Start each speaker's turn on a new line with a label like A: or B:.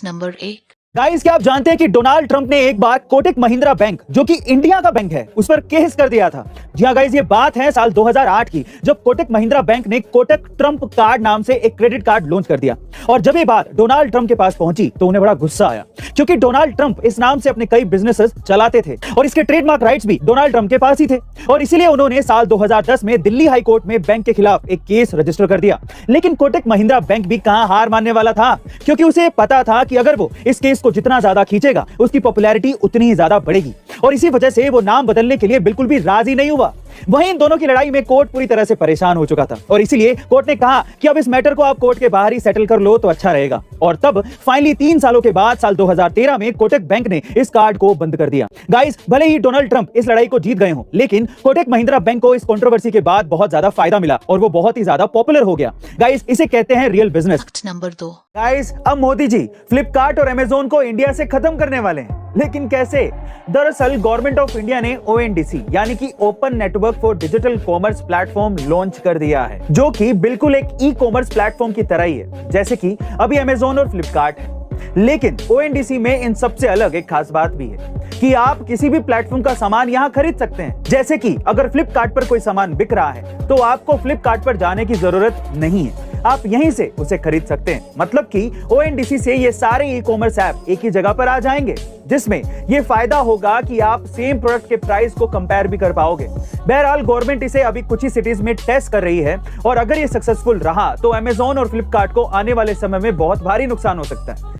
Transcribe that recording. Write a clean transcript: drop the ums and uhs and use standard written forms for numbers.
A: Number 1।
B: Guys, क्या आप जानते हैं कि डोनाल्ड ट्रंप ने एक बार कोटक महिंद्रा बैंक, जो कि इंडिया का बैंक है, उस पर केस कर दिया था। जी हाँ गाइस, ये बात है साल 2008 की, जब कोटक महिंद्रा बैंक ने कोटक ट्रंप कार्ड नाम से एक क्रेडिट कार्ड लॉन्च कर दिया। और जब ये बात डोनाल्ड ट्रंप के पास पहुंची तो उन्हें बड़ा गुस्सा आया, क्योंकि डोनाल्ड ट्रंप इस नाम से अपने कई बिजनेसेस चलाते थे और इसके ट्रेडमार्क राइट्स भी डोनाल्ड ट्रंप के पास ही थे। और इसीलिए उन्होंने साल 2010 में दिल्ली हाई कोर्ट में बैंक के खिलाफ एक केस रजिस्टर कर दिया। लेकिन कोटक महिंद्रा बैंक भी कहां हार मानने वाला था, क्योंकि उसे पता था कि अगर वो इस केस को जितना ज्यादा खींचेगा, उसकी पॉपुलैरिटी उतनी ही ज्यादा बढ़ेगी। और इसी वजह से वो नाम बदलने के लिए बिल्कुल भी राजी नहीं हुआ। वहीं इन दोनों की लड़ाई में कोर्ट पूरी तरह से परेशान हो चुका था और इसीलिए कोर्ट ने कहा कि अब इस मैटर को आप कोर्ट के बाहर ही सेटल कर लो तो अच्छा रहेगा। और तब फाइनली 3 सालों के बाद साल 2013 में कोटक बैंक ने इस कार्ड को बंद कर दिया। गाइस, भले ही डोनाल्ड ट्रंप इस लड़ाई को जीत गए हों, लेकिन कोटक महिंद्रा बैंक को इस कंट्रोवर्सी के बाद बहुत ज्यादा फायदा मिला और वो बहुत ही ज्यादा पॉपुलर हो गया। गाइस, इसे कहते हैं रियल बिजनेस।
A: नंबर 2।
B: गाइस, अब मोदी जी फ्लिपकार्ट और अमेज़न को इंडिया से खत्म करने वाले हैं, लेकिन कैसे? दरअसल गवर्नमेंट ऑफ इंडिया ने ONDC यानी कि open network for digital commerce platform launch कर दिया है, जो कि बिल्कुल एक ई-कॉमर्स प्लेटफॉर्म की तरह ही है, जैसे कि अभी अमेज़न और फ्लिपकार्ट है। लेकिन ONDC में इन सबसे अलग एक खास बात भी है कि आप किसी भी प्लेटफॉर्म का सामान यहां खरीद सकते हैं। जैसे कि अगर फ्लिपकार्ट पर कोई सामान बिक रहा है तो आपको फ्लिपकार्ट पर जाने की जरूरत नहीं है, आप यहीं से उसे खरीद सकते हैं। मतलब कि ONDC से ये सारे ई-कॉमर्स ऐप एक ही जगह पर आ जाएंगे, जिसमें ये फायदा होगा कि आप सेम प्रोडक्ट के प्राइस को कंपेयर भी कर पाओगे। बहरहाल गवर्नमेंट इसे अभी कुछ ही सिटीज में टेस्ट कर रही है और अगर ये सक्सेसफुल रहा तो अमेज़न और फ्लिपकार्ट को आने वाले समय में बहुत भारी नुकसान हो सकता है।